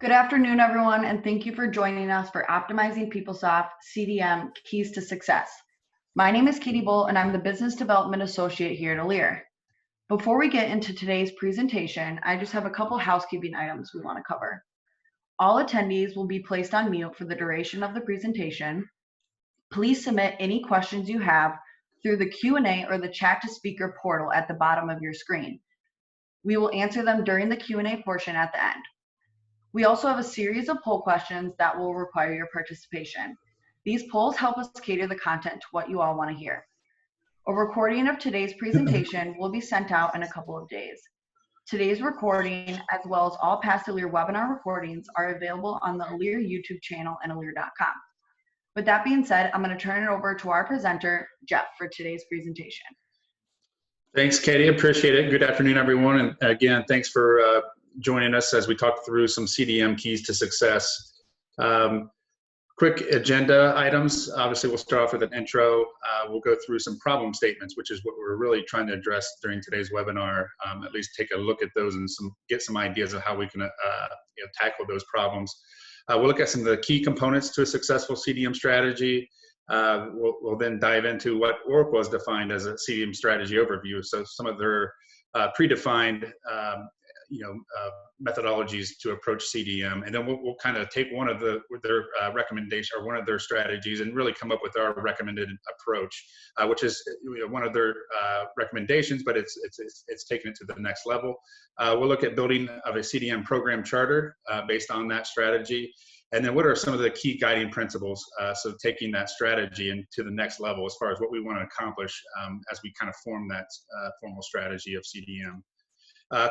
Good afternoon, everyone, and thank you for joining us for Optimizing PeopleSoft CDM Keys to Success. My name is Katie Bull, and I'm the Business Development Associate here at Lear. Before we get into today's presentation, I just have a couple housekeeping items we want to cover. All attendees will be placed on mute for the duration of the presentation. Please submit any questions you have through the Q&A or the chat to speaker portal at the bottom of your screen. We will answer them during the Q&A portion at the end. We also have a series of poll questions that will require your participation. These polls help us cater the content to what you all want to hear. A recording of today's presentation will be sent out in a couple of days. Today's recording, as well as all past Lear webinar recordings, are available on the Lear YouTube channel and Lear.com. With that being said, I'm going to turn it over to our presenter, Jeff, for today's presentation. Thanks, Katie. Appreciate it. Good afternoon, everyone. And again, thanks for joining us as we talk through some CDM keys to success. Quick agenda items. Obviously, we'll start off with an intro. We'll go through some problem statements, which is what we're really trying to address during today's webinar. At least take a look at those and get some ideas of how we can tackle those problems. We'll look at some of the key components to a successful CDM strategy. We'll then dive into what Oracle has defined as a CDM strategy overview. So some of their predefined methodologies to approach CDM, and then we'll kind of take one of their recommendation or one of their strategies and really come up with our recommended approach, which is one of their recommendations, but it's taking it to the next level. We'll look at building of a CDM program charter based on that strategy, and then what are some of the key guiding principles? So taking that strategy into the next level as far as what we want to accomplish as we kind of form that formal strategy of CDM.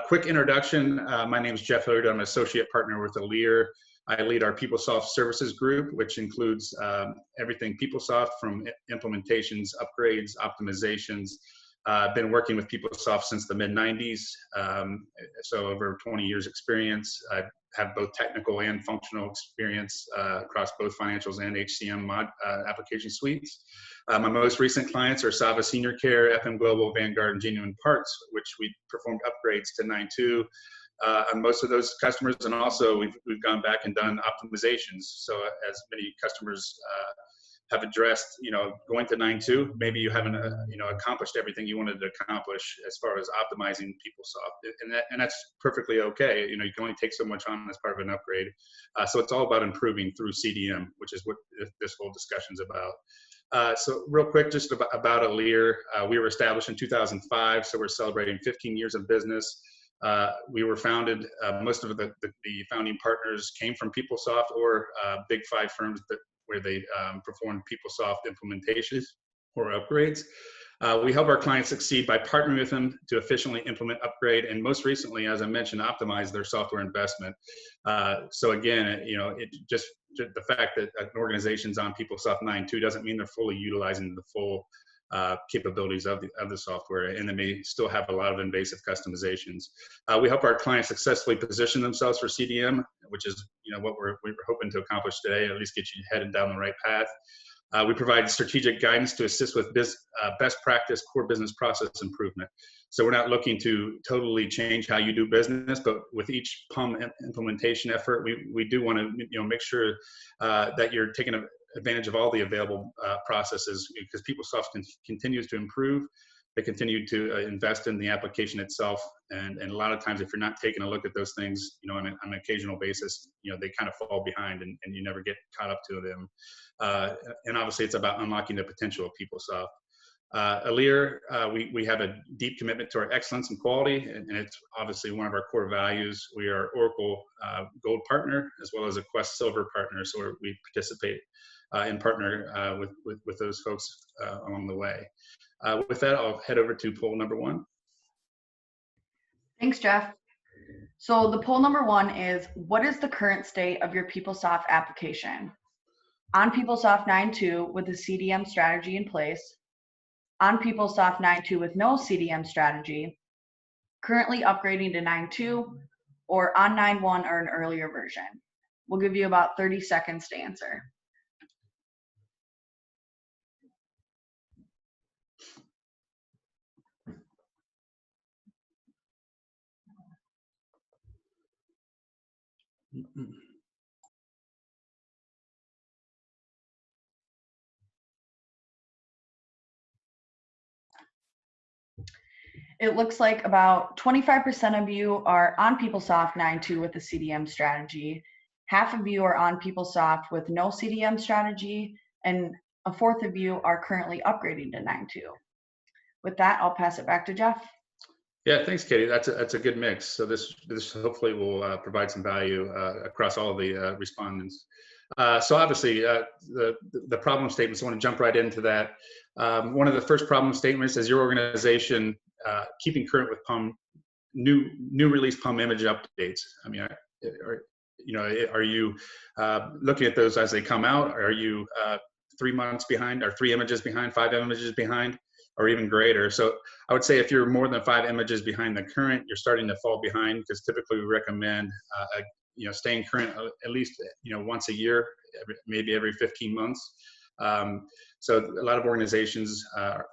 Quick introduction, my name is Jeff Hilliard. I'm an associate partner with Lear. I lead our PeopleSoft services group, which includes everything PeopleSoft from implementations, upgrades, optimizations. I've been working with PeopleSoft since the mid-90s, so over 20 years experience. I have both technical and functional experience across both financials and HCM application suites. My most recent clients are Sava Senior Care, FM Global, Vanguard, and Genuine Parts, which we performed upgrades to 9.2 on most of those customers, and also we've gone back and done optimizations. So as many customers have addressed, going to 9.2, maybe you haven't, accomplished everything you wanted to accomplish as far as optimizing PeopleSoft, and that's perfectly okay. You can only take so much on as part of an upgrade. So it's all about improving through CDM, which is what this whole discussion's about. So real quick, just about Lear. We were established in 2005, so we're celebrating 15 years of business. We were founded, most of the founding partners came from PeopleSoft or big five firms where they perform PeopleSoft implementations or upgrades. We help our clients succeed by partnering with them to efficiently implement, upgrade, and most recently, as I mentioned, optimize their software investment. So again, just the fact that an organization's on PeopleSoft 9.2 doesn't mean they're fully utilizing the full capabilities of the software, and they may still have a lot of invasive customizations. We help our clients successfully position themselves for CDM, which is what we're hoping to accomplish today, at least get you headed down the right path. We provide strategic guidance to assist with best practice core business process improvement. So we're not looking to totally change how you do business, but with each PUM implementation effort, we do want to make sure that you're taking advantage of all the available processes, because PeopleSoft continues to improve. They continue to invest in the application itself, and a lot of times, if you're not taking a look at those things, on an occasional basis, they kind of fall behind, and you never get caught up to them. And obviously, it's about unlocking the potential of PeopleSoft. At Lear, we have a deep commitment to our excellence and quality, and it's obviously one of our core values. We are Oracle Gold partner as well as a Quest Silver partner, so we participate and partner with those folks along the way. With that, I'll head over to poll number 1. Thanks, Jeff. So the poll number 1 is, what is the current state of your PeopleSoft application? On PeopleSoft 9.2 with a CDM strategy in place, on PeopleSoft 9.2 with no CDM strategy, currently upgrading to 9.2, or on 9.1 or an earlier version. We'll give you about 30 seconds to answer. It looks like about 25% of you are on PeopleSoft 9.2 with a CDM strategy. Half of you are on PeopleSoft with no CDM strategy, and a fourth of you are currently upgrading to 9.2. With that, I'll pass it back to Jeff. Yeah, thanks, Katie. That's a good mix. So this hopefully will provide some value across all the respondents. So obviously, the problem statements, I want to jump right into that. One of the first problem statements is your organization keeping current with PUM, new release PUM image updates. I mean, are you looking at those as they come out? Are you 3 months behind, or 3 images behind, 5 images behind, or even greater? So I would say if you're more than 5 images behind the current, you're starting to fall behind, because typically we recommend staying current at least once a year, maybe every 15 months. So a lot of organizations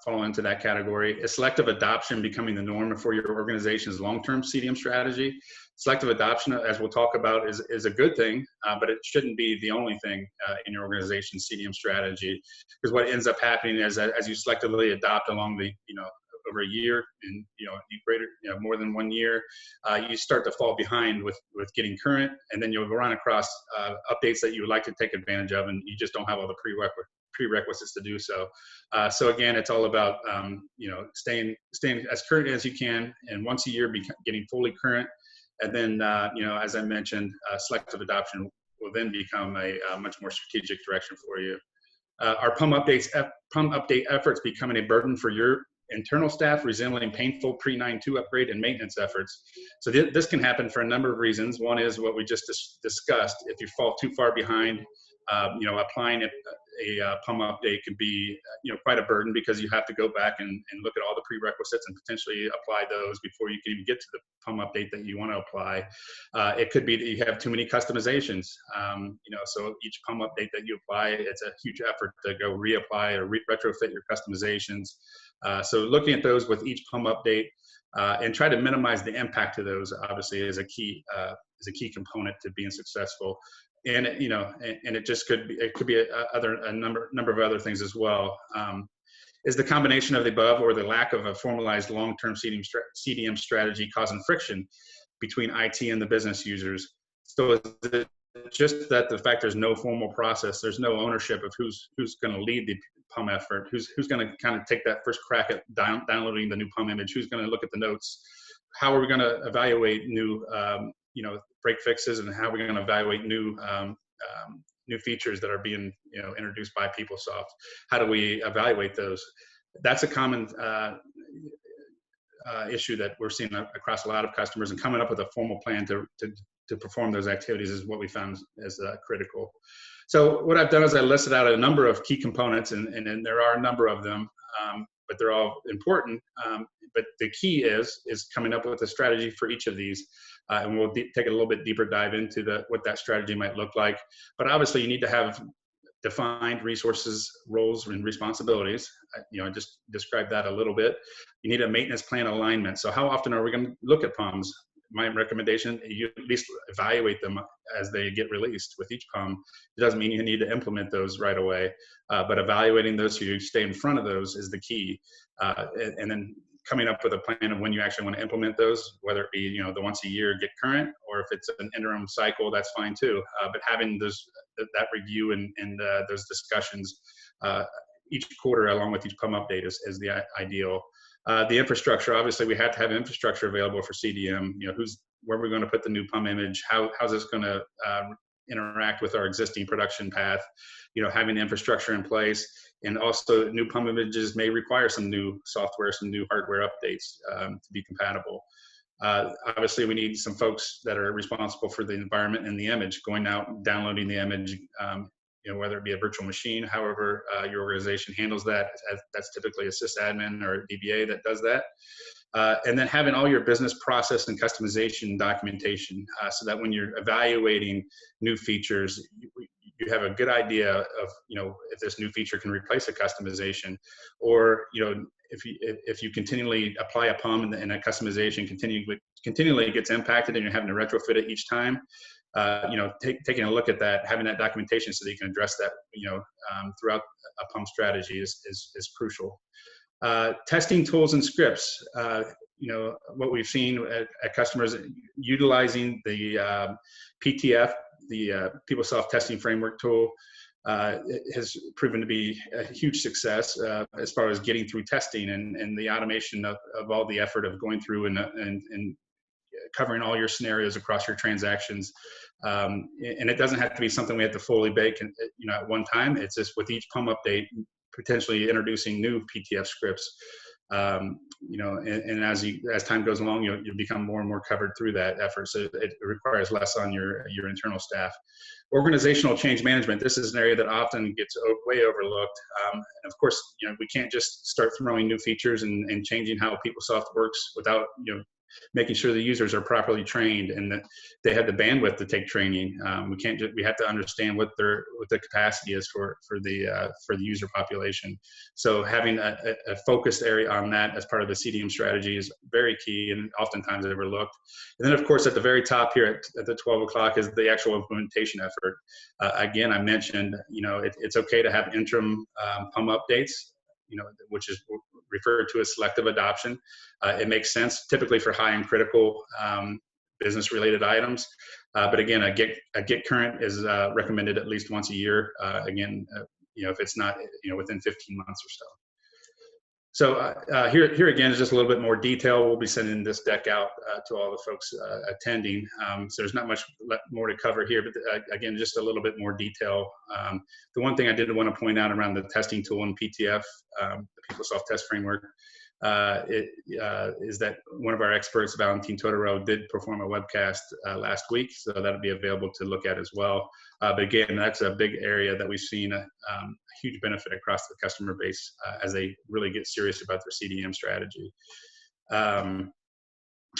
fall into that category. Is selective adoption becoming the norm for your organization's long-term CDM strategy? Selective adoption, as we'll talk about, is a good thing, but it shouldn't be the only thing in your organization's CDM strategy, because what ends up happening is that as you selectively adopt along the over a year, and more than 1 year, you start to fall behind with getting current, and then you'll run across updates that you would like to take advantage of, and you just don't have all the prerequisites to do so. So again, it's all about staying as current as you can, and once a year getting fully current, and then as I mentioned, selective adoption will then become a much more strategic direction for you. Are PUM update efforts becoming a burden for your internal staff, resembling painful pre-9.2 upgrade and maintenance efforts? So this can happen for a number of reasons. One is what we just discussed. If you fall too far behind, applying a PUM update can be quite a burden, because you have to go back and look at all the prerequisites and potentially apply those before you can even get to the PUM update that you want to apply. It could be that you have too many customizations. So each PUM update that you apply, it's a huge effort to go reapply or retrofit your customizations. So looking at those with each PUM update, and try to minimize the impact of those, obviously, is a key component to being successful. And and it could be a number of other things as well. Is the combination of the above, or the lack of a formalized long-term CDM strategy, causing friction between IT and the business users? So is it just that the fact there's no formal process, there's no ownership of who's going to lead the PUM effort, who's going to kind of take that first crack at downloading the new PUM image, who's going to look at the notes, how are we going to evaluate new break fixes, and how are we going to evaluate new features that are being introduced by PeopleSoft? How do we evaluate those? That's a common issue that we're seeing across a lot of customers, and coming up with a formal plan to perform those activities is what we found as critical. So what I've done is I listed out a number of key components, and there are a number of them, but they're all important. But the key is coming up with a strategy for each of these. And we'll take a little bit deeper dive into what that strategy might look like. But obviously, you need to have defined resources, roles, and responsibilities. I just described that a little bit. You need a maintenance plan alignment. So how often are we going to look at PUMs? My recommendation, you at least evaluate them as they get released with each PUM. It doesn't mean you need to implement those right away, but evaluating those so you stay in front of those is the key. And then coming up with a plan of when you actually want to implement those, whether it be the once a year get current, or if it's an interim cycle, that's fine too. But having that review and those discussions each quarter along with each PUM update is the ideal. The infrastructure, obviously, we have to have infrastructure available for CDM. Where we're going to put the new PUM image, how's this going to interact with our existing production path? Having the infrastructure in place, and also new PUM images may require some new software, some new hardware updates to be compatible. Obviously, we need some folks that are responsible for the environment and the image, going out, downloading the image. Whether it be a virtual machine, however your organization handles that, that's typically a sysadmin or a DBA that does that. And then having all your business process and customization documentation, so that when you're evaluating new features, you have a good idea of if this new feature can replace a customization, or if you continually apply a PUM and a customization continually gets impacted, and you're having to retrofit it each time. Taking a look at that, having that documentation so that you can address that, throughout a PUM strategy is crucial. Testing tools and scripts. what we've seen at customers utilizing the PTF, the PeopleSoft testing framework tool, it has proven to be a huge success as far as getting through testing and the automation of all the effort of going through and covering all your scenarios across your transactions. And it doesn't have to be something we have to fully bake at one time. It's just with each PUM update, potentially introducing new PTF scripts. And as time goes along, you'll become more and more covered through that effort. So it requires less on your internal staff. Organizational change management. This is an area that often gets way overlooked. And of course, we can't just start throwing new features and changing how PeopleSoft works without, making sure the users are properly trained and that they have the bandwidth to take training. We have to understand what the capacity is for the user population. So having a focused area on that as part of the CDM strategy is very key and oftentimes overlooked. And then of course, at the very top here at the 12 o'clock is the actual implementation effort. Again, I mentioned, it's okay to have interim PUM updates, which is referred to as selective adoption. It makes sense typically for high and critical business related items. But again, a get current is recommended at least once a year. If it's not, within 15 months or so. So here again is just a little bit more detail. We'll be sending this deck out to all the folks attending. So there's not much more to cover here, but again, just a little bit more detail. The one thing I did want to point out around the testing tool in PTF, the PeopleSoft Test Framework, is that one of our experts, Valentin Totoro, did perform a webcast last week, so that'll be available to look at as well. But again, that's a big area that we've seen a huge benefit across the customer base as they really get serious about their CDM strategy.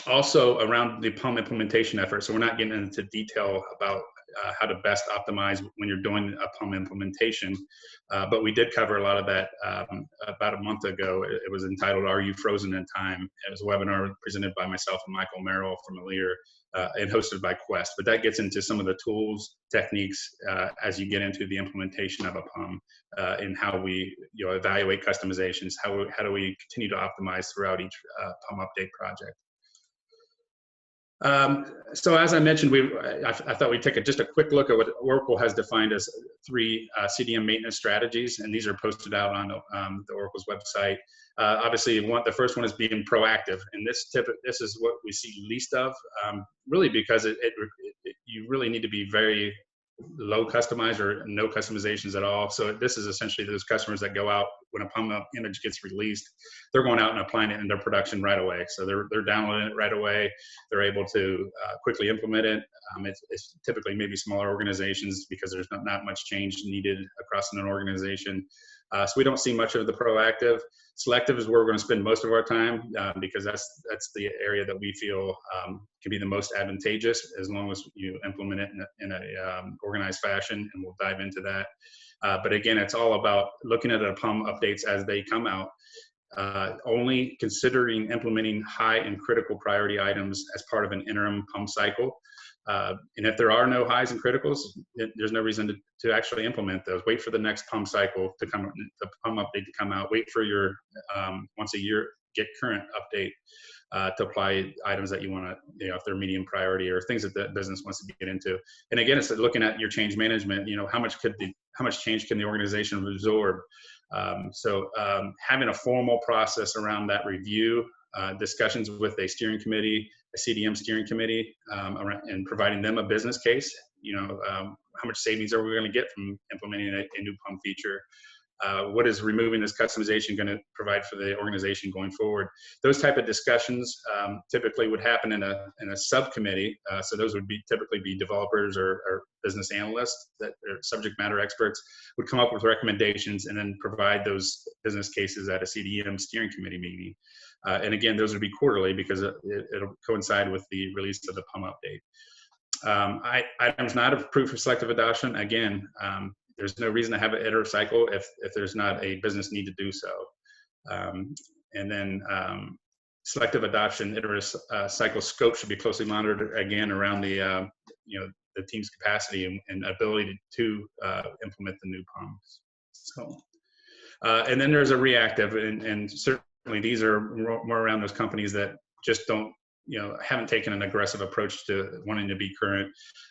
Also around the PUM implementation effort, so we're not getting into detail about how to best optimize when you're doing a PUM implementation, but we did cover a lot of that about a month ago. It was entitled, "Are You Frozen in Time?" It was a webinar presented by myself and Michael Merrill from Alere and hosted by Quest. But that gets into some of the tools, techniques as you get into the implementation of a PUM and how we evaluate customizations, how do we continue to optimize throughout each PUM update project. So as I mentioned, I thought we'd take just a quick look at what Oracle has defined as 3 CDM maintenance strategies, and these are posted out on the Oracle's website. Obviously, the first one is being proactive, and this is what we see least of, really because you really need to be very low customized or no customizations at all. So this is essentially those customers that go out when a PUM image gets released, they're going out and applying it in their production right away. So they're downloading it right away. They're able to quickly implement it. It's typically maybe smaller organizations because there's not much change needed across an organization. So we don't see much of the proactive. Selective is where we're going to spend most of our time because that's the area that we feel can be the most advantageous as long as you implement it in a organized fashion, and we'll dive into that. But again, it's all about looking at the PUM updates as they come out, only considering implementing high and critical priority items as part of an interim PUM cycle. And if there are no highs and criticals, there's no reason to actually implement those. Wait for the next PUM cycle to come, the PUM update to come out. Wait for your once a year get current update to apply items that you want to, if they're medium priority or things that the business wants to get into. And again, it's looking at your change management. How much change can the organization absorb? So having a formal process around that review, discussions with a steering committee, a CDM steering committee, and providing them a business case. How much savings are we going to get from implementing a new PUM feature? What is removing this customization going to provide for the organization going forward? Those type of discussions typically would happen in a subcommittee. So those would typically be developers or business analysts that are subject matter experts would come up with recommendations and then provide those business cases at a CDM steering committee meeting. And again, those would be quarterly because it'll coincide with the release of the PUM update. Items not approved for selective adoption. Again, there's no reason to have an iterative cycle if there's not a business need to do so. And then selective adoption iterative cycle scope should be closely monitored again around the team's capacity and ability to implement the new PUMs. So, and then there's a reactive, and certainly these are more around those companies that just don't, haven't taken an aggressive approach to wanting to be current.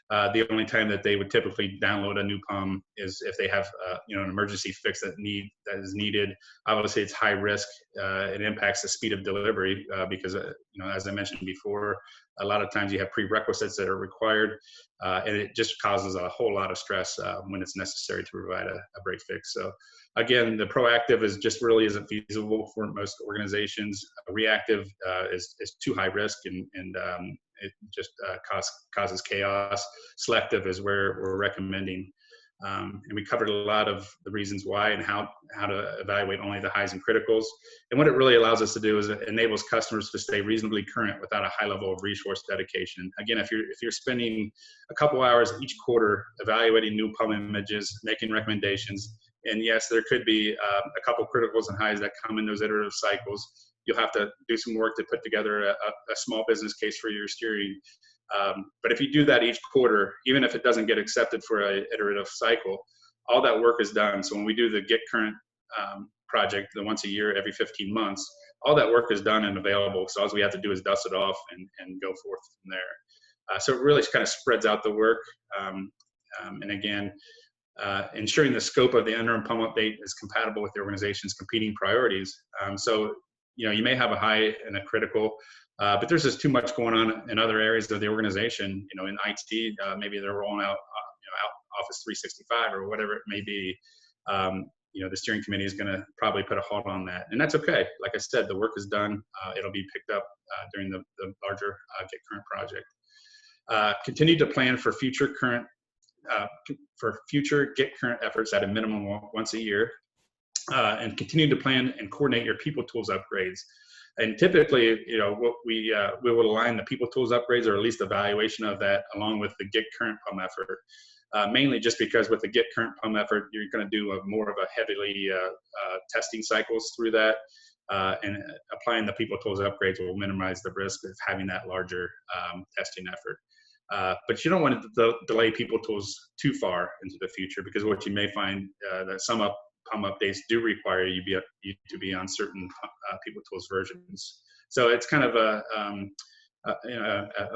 The only time that they would typically download a new PUM is if they have, an emergency fix that is needed. Obviously, it's high risk. It impacts the speed of delivery because, as I mentioned before, a lot of times you have prerequisites that are required, and it just causes a whole lot of stress when it's necessary to provide a break fix. So again, the proactive is just really isn't feasible for most organizations. Reactive is too high risk, and it just causes chaos. Selective is where we're recommending. And we covered a lot of the reasons why and how to evaluate only the highs and criticals. And what it really allows us to do is it enables customers to stay reasonably current without a high level of resource dedication. Again, if you're spending a couple hours each quarter evaluating new PUM images, making recommendations, and yes, there could be a couple criticals and highs that come in those iterative cycles. You'll have to do some work to put together a small business case for your steering. But if you do that each quarter, even if it doesn't get accepted for an iterative cycle, all that work is done. So when we do the Get Current project, the once a year, every 15 months, all that work is done and available. So all we have to do is dust it off and go forth from there. So it really kind of spreads out the work. And again, ensuring the scope of the interim PUM update is compatible with the organization's competing priorities. So, you may have a high and a critical, but there's just too much going on in other areas of the organization. In IT, maybe they're rolling out, Office 365 or whatever it may be. The steering committee is going to probably put a halt on that, and that's okay. Like I said, the work is done. It'll be picked up during the larger Get Current project. Continue to plan for future Get Current efforts at a minimum once a year, and continue to plan and coordinate your People Tools upgrades. And typically, what we will align the People Tools upgrades, or at least evaluation of that, along with the Get Current PUM effort. Mainly just because with the Get Current PUM effort, you're going to do more of a heavily testing cycles through that, and applying the People Tools upgrades will minimize the risk of having that larger testing effort. But you don't want to delay People Tools too far into the future, because what you may find that some PUM updates do require you to be on certain People Tools versions. So it's kind of a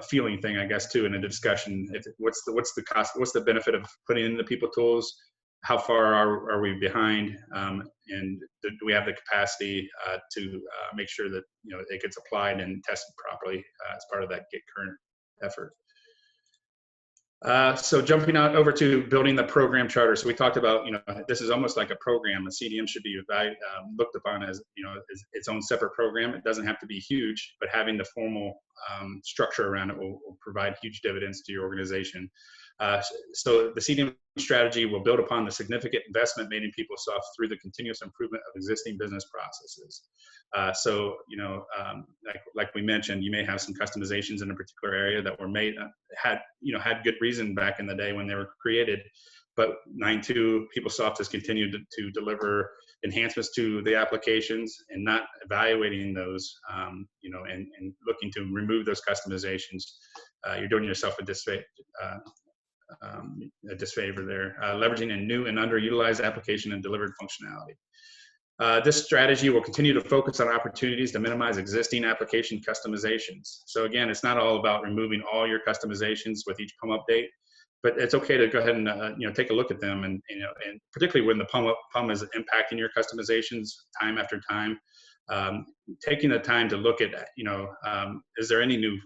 feeling thing, I guess, too, in a discussion. What's the cost? What's the benefit of putting in the People Tools? How far are we behind? And do we have the capacity to make sure that it gets applied and tested properly as part of that Get Current effort? So jumping out over to building the program charter. So we talked about, this is almost like a program. A CDM should be looked upon as, its own separate program. It doesn't have to be huge, but having the formal structure around it will provide huge dividends to your organization. So the CDM strategy will build upon the significant investment made in PeopleSoft through the continuous improvement of existing business processes. So, like we mentioned, you may have some customizations in a particular area that were made, had good reason back in the day when they were created, but 9.2 PeopleSoft has continued to deliver enhancements to the applications and not evaluating those, and looking to remove those customizations. You're doing yourself a disfavor there. Leveraging a new and underutilized application and delivered functionality. This strategy will continue to focus on opportunities to minimize existing application customizations. So again, it's not all about removing all your customizations with each PUM update, but it's okay to go ahead and take a look at them, and particularly when the PUM is impacting your customizations time after time, taking the time to look at is there any new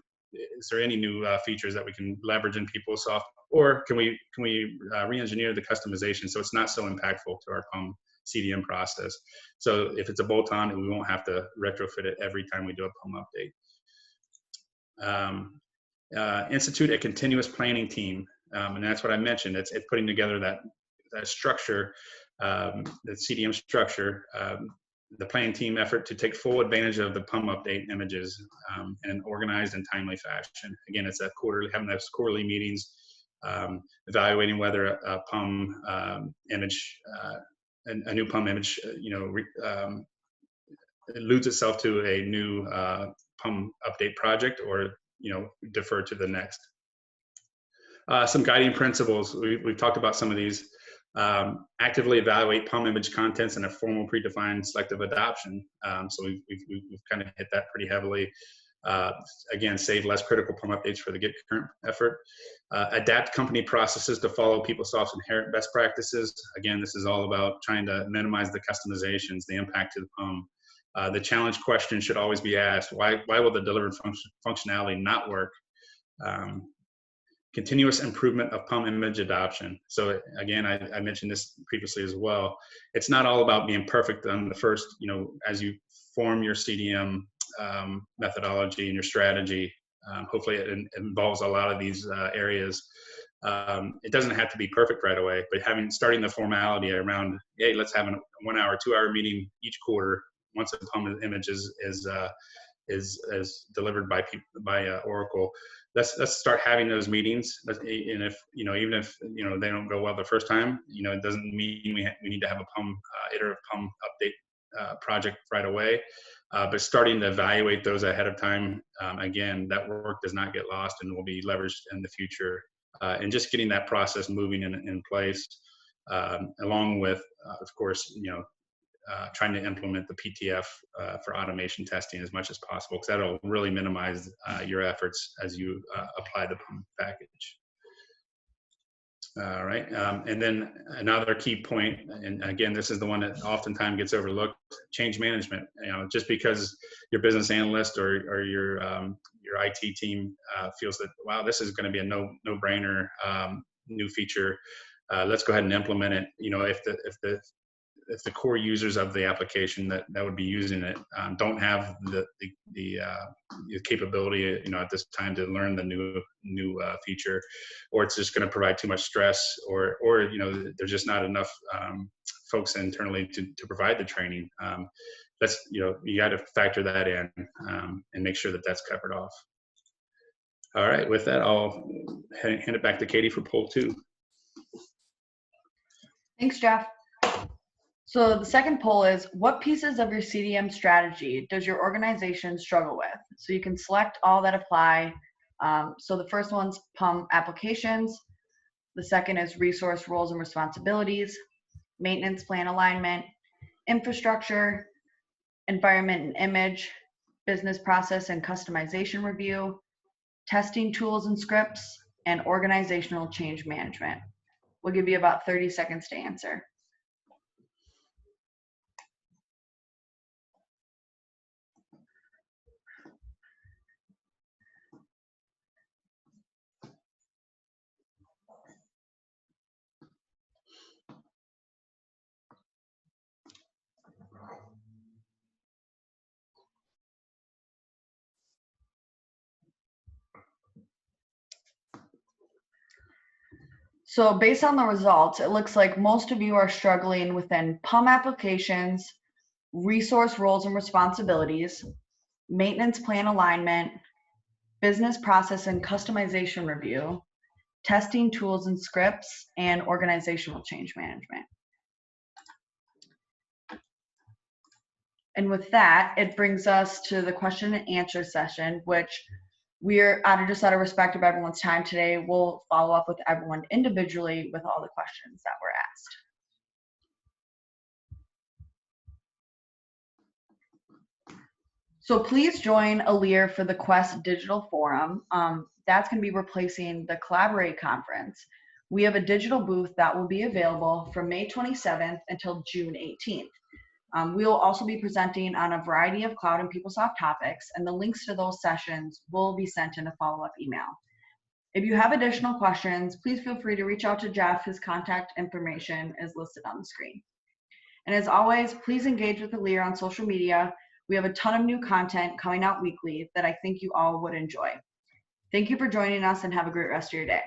features that we can leverage in PeopleSoft, or can we re-engineer the customization so it's not so impactful to our PUM CDM process? So if it's a bolt-on, we won't have to retrofit it every time we do a PUM update. Institute a continuous planning team, and that's what I mentioned. It's putting together that structure, the CDM structure, the planning team effort to take full advantage of the PUM update images in an organized and timely fashion. Again, it's having those quarterly meetings, evaluating whether a PUM image, a new PUM image, alludes itself to a new PUM update project, or defer to the next. Some guiding principles. We've talked about some of these. Actively evaluate PUM image contents in a formal predefined selective adoption. So we've kind of hit that pretty heavily. Again, save less critical PUM updates for the get current effort. Adapt company processes to follow PeopleSoft's inherent best practices. Again, this is all about trying to minimize the customizations, the impact to the PUM. The challenge question should always be asked, why will the delivered functionality not work? Continuous improvement of PUM image adoption. So again, I mentioned this previously as well. It's not all about being perfect on the first, as you form your CDM methodology and your strategy. Hopefully it involves a lot of these areas. It doesn't have to be perfect right away, but starting the formality around, hey, let's have a 1 hour, 2 hour meeting each quarter once a PUM image is delivered by Oracle. Let's start having those meetings. And if even if they don't go well the first time, it doesn't mean we need to have a PUM iterative PUM update project right away. But starting to evaluate those ahead of time, again, that work does not get lost and will be leveraged in the future. And just getting that process moving in place, along with, of course, trying to implement the PTF for automation testing as much as possible, because that'll really minimize your efforts as you apply the PUM package. All right, and then another key point, and again, this is the one that oftentimes gets overlooked: change management. Just because your business analyst or your IT team feels that, wow, this is going to be a no-brainer new feature, let's go ahead and implement it. If the core users of the application that would be using it don't have the capability, at this time to learn the new feature, or it's just going to provide too much stress, or there's just not enough folks internally to provide the training. You got to factor that in and make sure that that's covered off. All right, with that, I'll hand it back to Katie for poll 2. Thanks, Jeff. So the second poll is, what pieces of your CDM strategy does your organization struggle with? So you can select all that apply. So the first one's PUM applications. The second is resource roles and responsibilities, maintenance plan alignment, infrastructure, environment and image, business process and customization review, testing tools and scripts, and organizational change management. We'll give you about 30 seconds to answer. So based on the results, it looks like most of you are struggling within PUM applications, resource roles and responsibilities, maintenance plan alignment, business process and customization review, testing tools and scripts, and organizational change management. And with that, it brings us to the question and answer session, which we're out of respect of everyone's time today, we'll follow up with everyone individually with all the questions that were asked. So please join Alir for the Quest Digital Forum. That's going to be replacing the Collaborate conference. We have a digital booth that will be available from May 27th until June 18th. We will also be presenting on a variety of cloud and PeopleSoft topics, and the links to those sessions will be sent in a follow-up email. If you have additional questions, please feel free to reach out to Jeff. His contact information is listed on the screen. And as always, please engage with Alir on social media. We have a ton of new content coming out weekly that I think you all would enjoy. Thank you for joining us and have a great rest of your day.